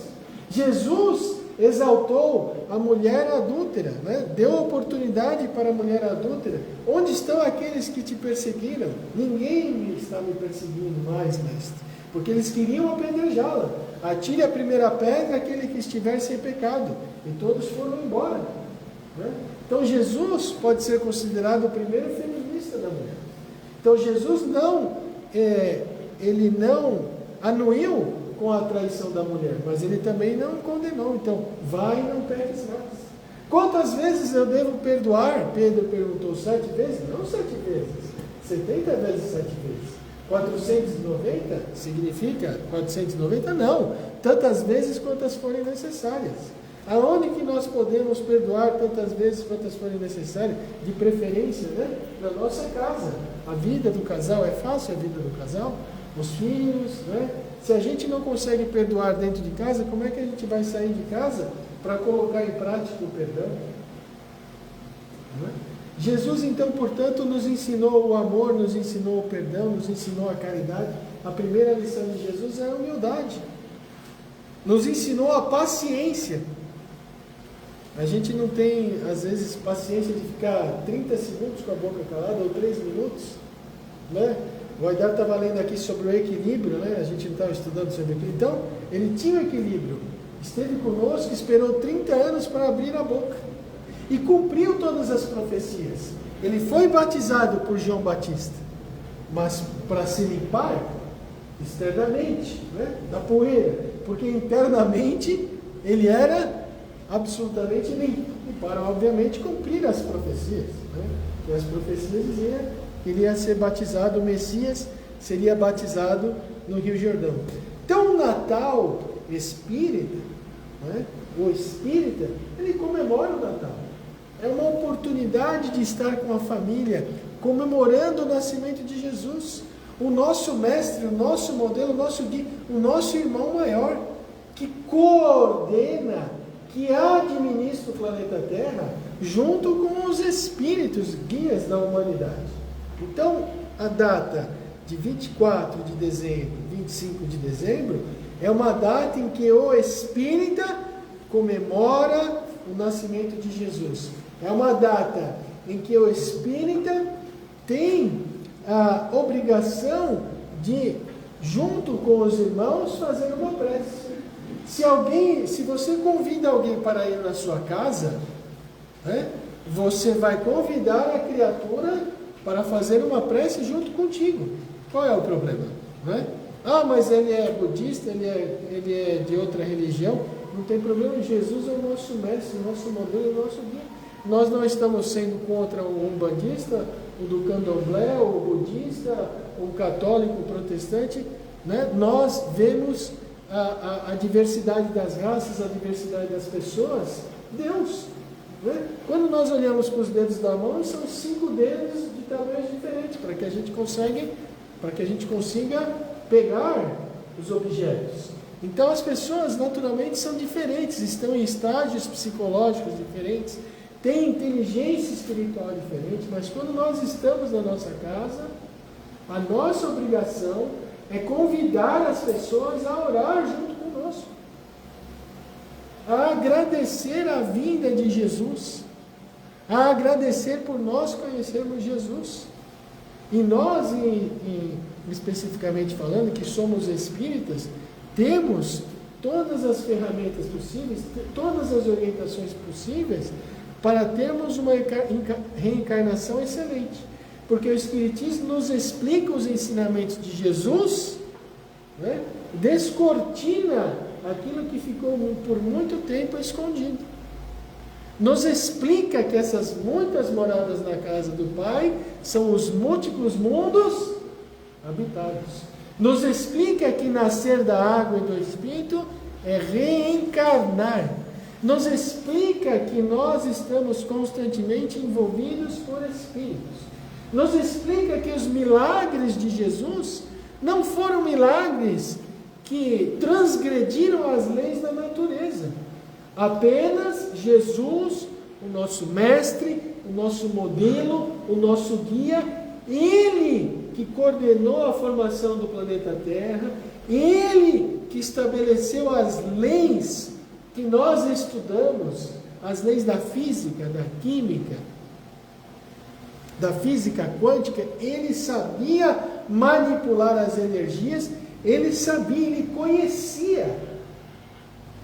Jesus exaltou a mulher adúltera, né? Deu oportunidade para a mulher adúltera. Onde estão aqueles que te perseguiram? Ninguém está me perseguindo mais, mestre, porque eles queriam apedrejá-la. Atire a primeira pedra aquele que estiver sem pecado, e todos foram embora, né? Então Jesus pode ser considerado o primeiro feminista da mulher. Então Jesus ele não anuiu com a traição da mulher, mas ele também não condenou. Então, vai e não peques mais. Quantas vezes eu devo perdoar? Pedro perguntou, 7 vezes? Não 7 vezes, 70 vezes 7 vezes. 490 significa 490? Não, tantas vezes quantas forem necessárias. Aonde que nós podemos perdoar tantas vezes quantas forem necessárias? De preferência, né? Na nossa casa. A vida do casal, é fácil a vida do casal? Os filhos, né? Se a gente não consegue perdoar dentro de casa, como é que a gente vai sair de casa para colocar em prática o perdão? Não é? Jesus, então, portanto, nos ensinou o amor, nos ensinou o perdão, nos ensinou a caridade. A primeira lição de Jesus é a humildade. Nos ensinou a paciência. A gente não tem, às vezes, paciência de ficar 30 segundos com a boca calada, ou 3 minutos, né? O Aidar estava lendo aqui sobre o equilíbrio, né? A gente não estava estudando sobre equilíbrio. Então, ele tinha o equilíbrio. Esteve conosco, esperou 30 anos para abrir a boca. E cumpriu todas as profecias. Ele foi batizado por João Batista, mas para se limpar externamente, né? Da poeira. Porque internamente ele era absolutamente limpo. E para, obviamente, cumprir as profecias, né? Que as profecias diziam que ele ia ser batizado, o Messias seria batizado no Rio Jordão. Então, o Natal espírita, né? O espírita, ele comemora o Natal. É uma oportunidade de estar com a família, comemorando o nascimento de Jesus. O nosso mestre, o nosso modelo, o nosso irmão maior, que coordena, que administra o planeta Terra, junto com os espíritos guias da humanidade. Então, a data de 24 de dezembro, 25 de dezembro, é uma data em que o espírita comemora o nascimento de Jesus. É uma data em que o espírita tem a obrigação de, junto com os irmãos, fazer uma prece. Se você convida alguém para ir na sua casa, né, você vai convidar a criatura para fazer uma prece junto contigo. Qual é o problema? Né? Ah, mas ele é budista, ele é de outra religião. Não tem problema, Jesus é o nosso mestre, o nosso modelo, o nosso guia. Nós não estamos sendo contra o umbandista, o do candomblé, o budista, o católico, o protestante, né? Nós vemos a diversidade das raças, a diversidade das pessoas, Deus. Né? Quando nós olhamos para os dedos da mão, são 5 dedos de tamanhos diferentes, para que a gente consiga pegar os objetos. Então as pessoas naturalmente são diferentes, estão em estágios psicológicos diferentes, têm inteligência espiritual diferente, mas quando nós estamos na nossa casa, a nossa obrigação é convidar as pessoas a orar junto conosco, a agradecer a vinda de Jesus, a agradecer por nós conhecermos Jesus. E nós, especificamente falando, que somos espíritas, temos todas as ferramentas possíveis, todas as orientações possíveis para termos uma reencarnação excelente. Porque o Espiritismo nos explica os ensinamentos de Jesus, né? Descortina aquilo que ficou por muito tempo escondido. Nos explica que essas muitas moradas na casa do Pai são os múltiplos mundos habitados. Nos explica que nascer da água e do Espírito é reencarnar. Nos explica que nós estamos constantemente envolvidos por Espíritos. Nos explica que os milagres de Jesus não foram milagres que transgrediram as leis da natureza. Apenas Jesus, o nosso mestre, o nosso modelo, o nosso guia, Ele que coordenou a formação do planeta Terra, Ele que estabeleceu as leis que nós estudamos, as leis da física, da química, da física quântica. Ele sabia manipular as energias, ele sabia, ele conhecia.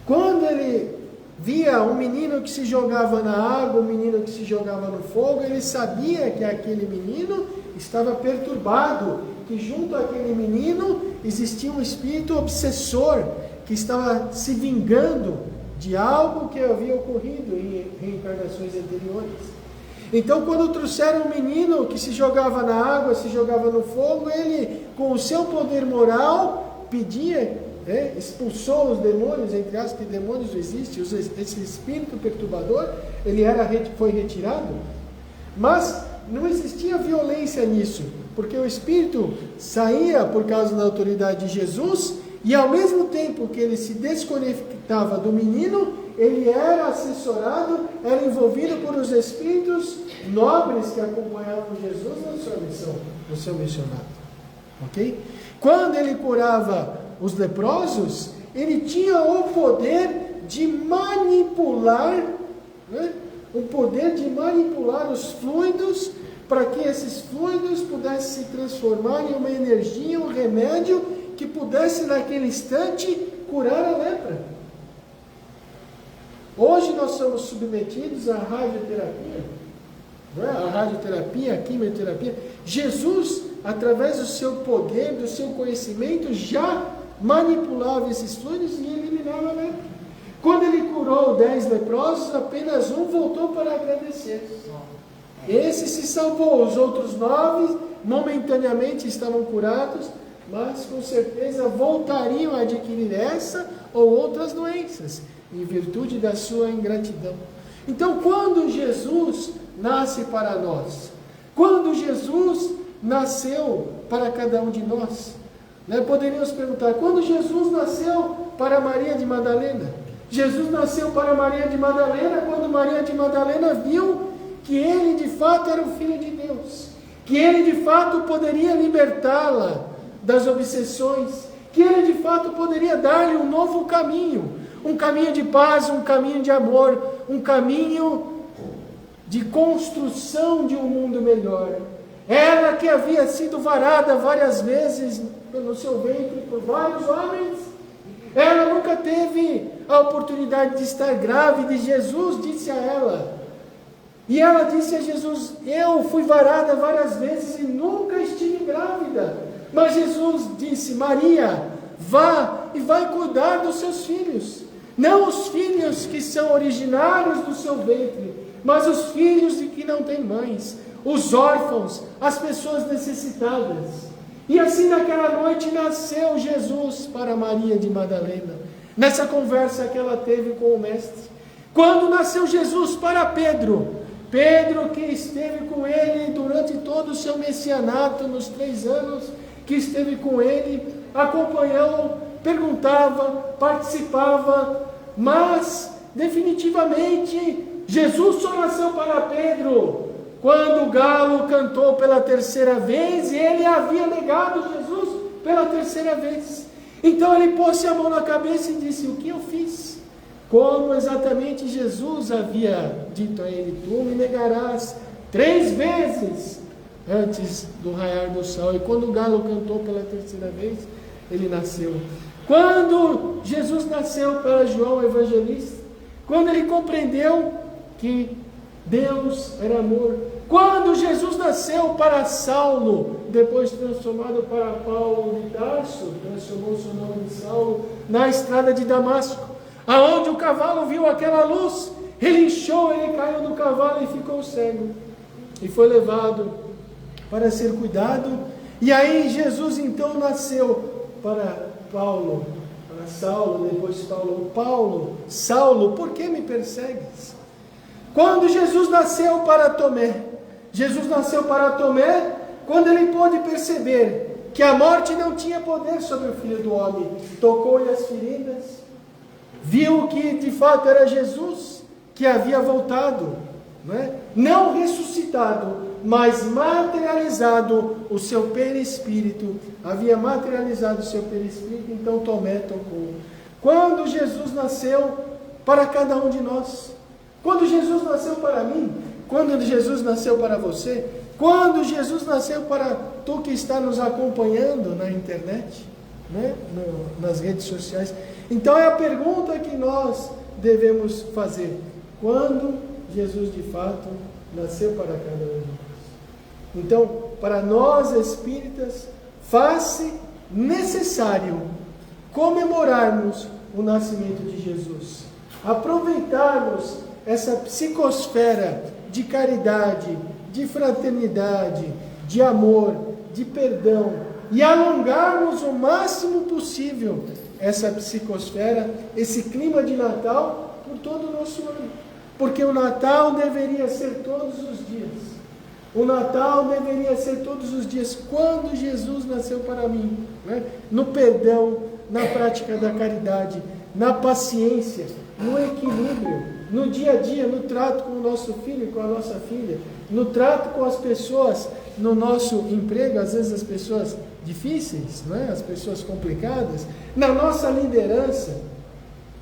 Quando ele via um menino que se jogava na água, um menino que se jogava no fogo, ele sabia que aquele menino estava perturbado, que junto àquele menino existia um espírito obsessor, que estava se vingando de algo que havia ocorrido em reencarnações anteriores. Então, quando trouxeram um menino que se jogava na água, se jogava no fogo, ele, com o seu poder moral, pedia, expulsou os demônios, entre aspas, que demônios não existem, esse espírito perturbador, foi retirado. Mas não existia violência nisso, porque o espírito saía por causa da autoridade de Jesus, e ao mesmo tempo que ele se desconectava do menino, ele era assessorado, era envolvido por os espíritos nobres que acompanhavam Jesus na sua missão, no seu missionário. Ok? Quando ele curava os leprosos, ele tinha o poder de manipular, o poder de manipular os fluidos, para que esses fluidos pudessem se transformar em uma energia, um remédio, que pudesse naquele instante curar a lepra. Hoje nós somos submetidos à radioterapia, a radioterapia, a quimioterapia. Jesus, através do seu poder, do seu conhecimento, já manipulava esses fluidos e eliminava a lepra. Quando ele curou 10 leprosos, apenas um voltou para agradecer. Esse se salvou, os outros 9 momentaneamente estavam curados, mas com certeza voltariam a adquirir essa ou outras doenças, em virtude da sua ingratidão. Então, quando Jesus nasce para nós, quando Jesus nasceu para cada um de nós, poderíamos perguntar, quando Jesus nasceu para Maria de Madalena? Jesus nasceu para Maria de Madalena quando Maria de Madalena viu que ele de fato era o Filho de Deus, que ele de fato poderia libertá-la das obsessões, que ele de fato poderia dar-lhe um novo caminho, um caminho de paz, um caminho de amor, um caminho de construção de um mundo melhor. Ela que havia sido varada várias vezes no seu ventre por vários homens, ela nunca teve a oportunidade de estar grávida, e Jesus disse a ela, e ela disse a Jesus, eu fui varada várias vezes e nunca estive grávida. Mas Jesus disse, Maria, vá e vai cuidar dos seus filhos. Não os filhos que são originários do seu ventre, mas os filhos de que não têm mães, os órfãos, as pessoas necessitadas. E assim naquela noite nasceu Jesus para Maria de Madalena, nessa conversa que ela teve com o Mestre. Quando nasceu Jesus para Pedro, Pedro que esteve com ele durante todo o seu messianato, nos 3 anos que esteve com ele, acompanhou, perguntava, participava, mas definitivamente Jesus só nasceu para Pedro quando o galo cantou pela 3ª vez e ele havia negado Jesus pela 3ª vez. Então ele pôs a mão na cabeça e disse, o que eu fiz? Como exatamente Jesus havia dito a ele, tu me negarás 3 vezes antes do raiar do sol. E quando o galo cantou pela 3ª vez, ele nasceu. Quando Jesus nasceu para João Evangelista, quando ele compreendeu que Deus era amor, quando Jesus nasceu para Saulo, depois transformado para Paulo de Tarso, transformou seu nome de Saulo, na estrada de Damasco, aonde o cavalo viu aquela luz, relinchou, ele caiu do cavalo e ficou cego, e foi levado para ser cuidado. E aí Jesus então nasceu para Paulo, para Saulo, depois Paulo, Saulo, por que me persegues? Quando Jesus nasceu para Tomé, quando ele pôde perceber que a morte não tinha poder sobre o Filho do Homem, tocou-lhe as feridas, viu que de fato era Jesus que havia voltado, não ressuscitado, mas materializado o seu perispírito, havia materializado o seu perispírito, então Tomé tocou. Quando Jesus nasceu para cada um de nós, quando Jesus nasceu para mim, quando Jesus nasceu para você, quando Jesus nasceu para tu que está nos acompanhando na internet, nas redes sociais. Então é a pergunta que nós devemos fazer: quando Jesus de fato nasceu para cada um de nós? Então, para nós espíritas, faz-se necessário comemorarmos o nascimento de Jesus, aproveitarmos essa psicosfera de caridade, de fraternidade, de amor, de perdão, e alongarmos o máximo possível essa psicosfera, esse clima de Natal por todo o nosso ano. Porque o Natal deveria ser todos os dias. O Natal deveria ser todos os dias, quando Jesus nasceu para mim, no perdão, na prática da caridade, na paciência, no equilíbrio, no dia a dia, no trato com o nosso filho e com a nossa filha, no trato com as pessoas, no nosso emprego, às vezes as pessoas difíceis, as pessoas complicadas, na nossa liderança,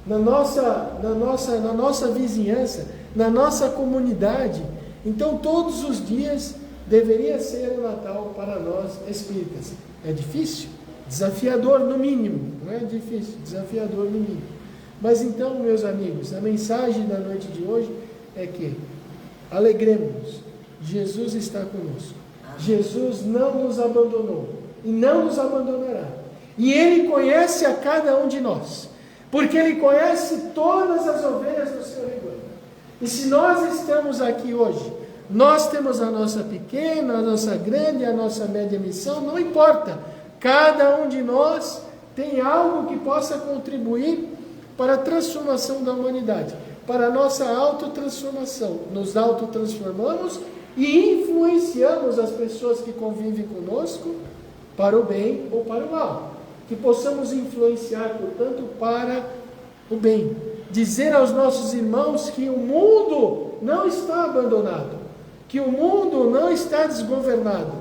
na nossa vizinhança, na nossa comunidade. Então todos os dias deveria ser o Natal para nós espíritas. É difícil? Desafiador no mínimo, não é difícil, desafiador no mínimo. Mas então, meus amigos, a mensagem da noite de hoje é que alegremos, Jesus está conosco. Jesus não nos abandonou e não nos abandonará. E Ele conhece a cada um de nós, porque Ele conhece todas as ovelhas do seu rebanho. E se nós estamos aqui hoje, nós temos a nossa pequena, a nossa grande, a nossa média missão, não importa. Cada um de nós tem algo que possa contribuir para a transformação da humanidade, para a nossa autotransformação. Nos autotransformamos e influenciamos as pessoas que convivem conosco para o bem ou para o mal. Que possamos influenciar, portanto, para o bem. Dizer aos nossos irmãos que o mundo não está abandonado, que o mundo não está desgovernado,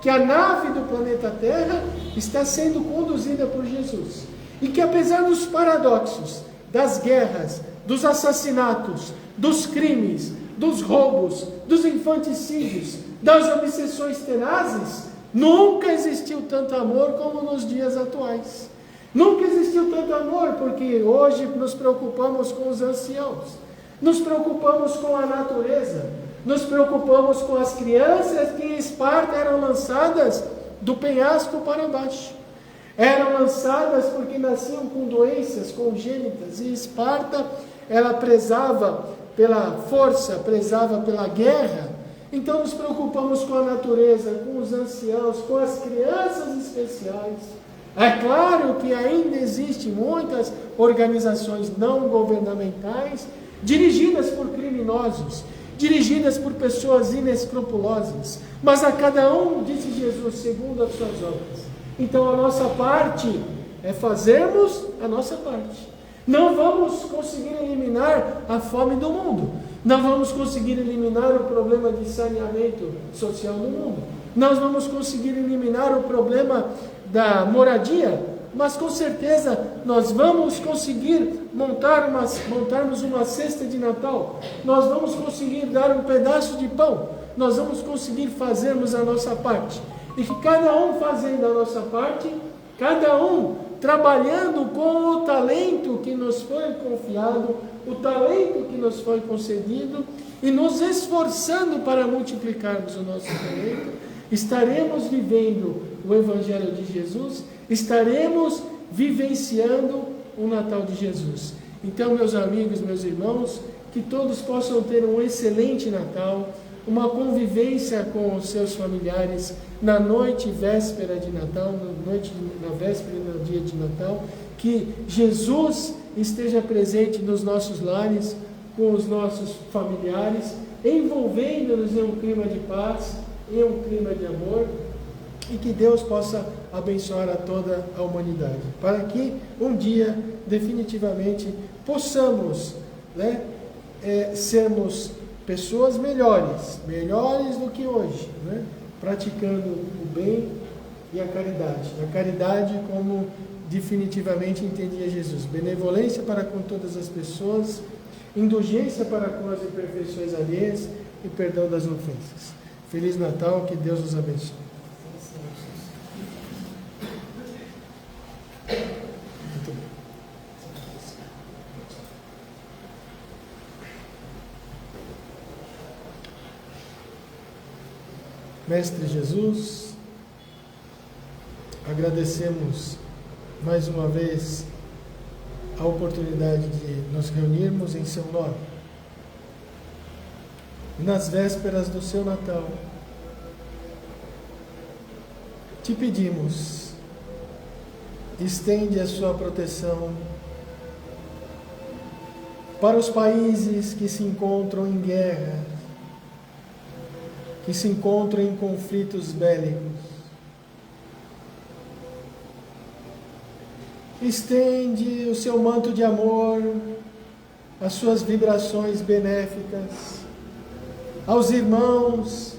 que a nave do planeta Terra está sendo conduzida por Jesus. E que apesar dos paradoxos, das guerras, dos assassinatos, dos crimes, dos roubos, dos infanticídios, das obsessões tenazes, nunca existiu tanto amor como nos dias atuais. Nunca existiu tanto amor, porque hoje nos preocupamos com os anciãos, nos preocupamos com a natureza, nos preocupamos com as crianças que em Esparta eram lançadas do penhasco para baixo. Eram lançadas porque nasciam com doenças congênitas, e Esparta, ela prezava pela força, prezava pela guerra. Então nos preocupamos com a natureza, com os anciãos, com as crianças especiais. É claro que ainda existem muitas organizações não governamentais dirigidas por criminosos, dirigidas por pessoas inescrupulosas, mas a cada um, disse Jesus, segundo as suas obras. Então a nossa parte é fazermos a nossa parte. Não vamos conseguir eliminar a fome do mundo, não vamos conseguir eliminar o problema de saneamento social do mundo, nós vamos conseguir eliminar o problema da moradia, mas com certeza nós vamos conseguir montarmos uma cesta de Natal, nós vamos conseguir dar um pedaço de pão, nós vamos conseguir fazermos a nossa parte. E que cada um fazendo a nossa parte, cada um trabalhando com o talento que nos foi confiado, o talento que nos foi concedido, e nos esforçando para multiplicarmos o nosso talento, estaremos vivendo o Evangelho de Jesus, estaremos vivenciando o Natal de Jesus. Então, meus amigos, meus irmãos, que todos possam ter um excelente Natal, uma convivência com os seus familiares na noite véspera de Natal, na véspera e no dia de Natal, que Jesus esteja presente nos nossos lares, com os nossos familiares, envolvendo-nos em um clima de paz, em um clima de amor, e que Deus possa abençoar a toda a humanidade, para que um dia, definitivamente, possamos, né, sermos pessoas melhores do que hoje, né, praticando o bem e a caridade como definitivamente entendia Jesus: benevolência para com todas as pessoas, indulgência para com as imperfeições alheias e perdão das ofensas. Feliz Natal, que Deus os abençoe. Muito bem. Mestre Jesus, agradecemos mais uma vez a oportunidade de nos reunirmos em seu nome. E nas vésperas do seu Natal, te pedimos, estende a sua proteção para os países que se encontram em guerra, que se encontram em conflitos bélicos. Estende o seu manto de amor, as suas vibrações benéficas aos irmãos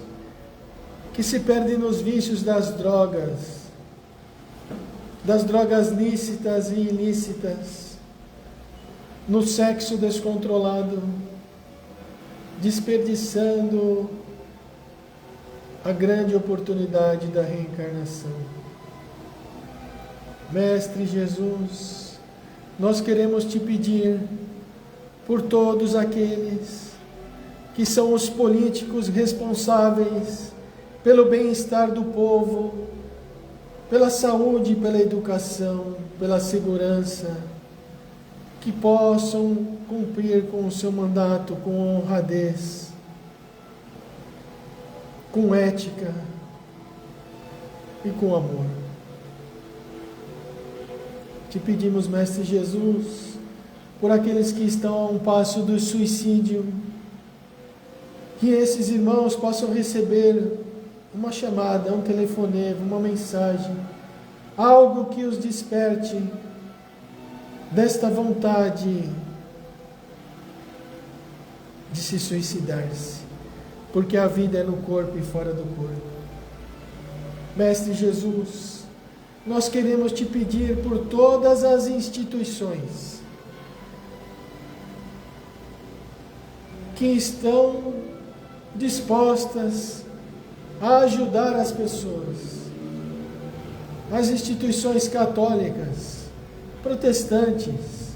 que se perdem nos vícios das drogas lícitas e ilícitas, no sexo descontrolado, desperdiçando a grande oportunidade da reencarnação. Mestre Jesus, nós queremos te pedir por todos aqueles que são os políticos responsáveis pelo bem-estar do povo, pela saúde, pela educação, pela segurança, que possam cumprir com o seu mandato com honradez, com ética e com amor. Te pedimos, Mestre Jesus, por aqueles que estão a um passo do suicídio, que esses irmãos possam receber uma chamada, um telefonema, uma mensagem, algo que os desperte desta vontade de se suicidar-se, porque a vida é no corpo e fora do corpo. Mestre Jesus, nós queremos te pedir por todas as instituições que estão dispostas a ajudar as pessoas, as instituições católicas, protestantes,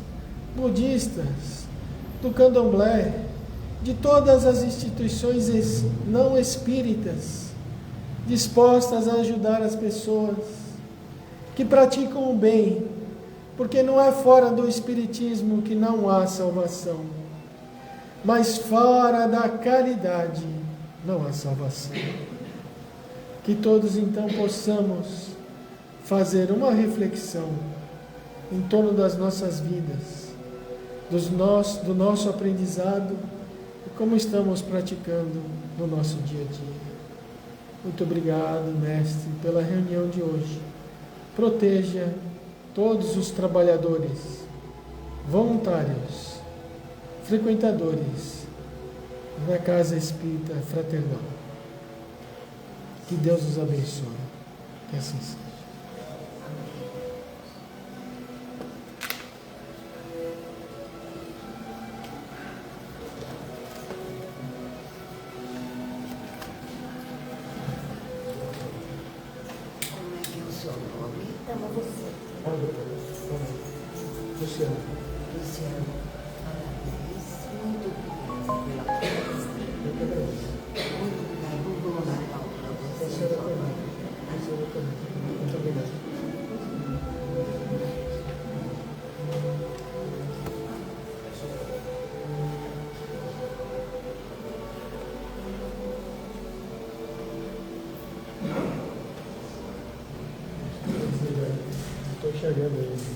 budistas, do candomblé, de todas as instituições não espíritas, dispostas a ajudar as pessoas que praticam o bem, porque não é fora do espiritismo que não há salvação, mas fora da caridade não há salvação. Que todos então possamos fazer uma reflexão em torno das nossas vidas, do nosso aprendizado e como estamos praticando no nosso dia a dia. Muito obrigado, Mestre, pela reunião de hoje. Proteja todos os trabalhadores, voluntários, frequentadores da Casa Espírita Fraternal. Que Deus os abençoe. Que assim seja. Como é que é o seu nome? Então, você. Luciano. Luciano, parabéns. Muito obrigada pela palestra. Eu que agradeço. Muito obrigada. Um bom Natal para A você. senhora também. A senhora também. Muito obrigado. Estou enxergando ele.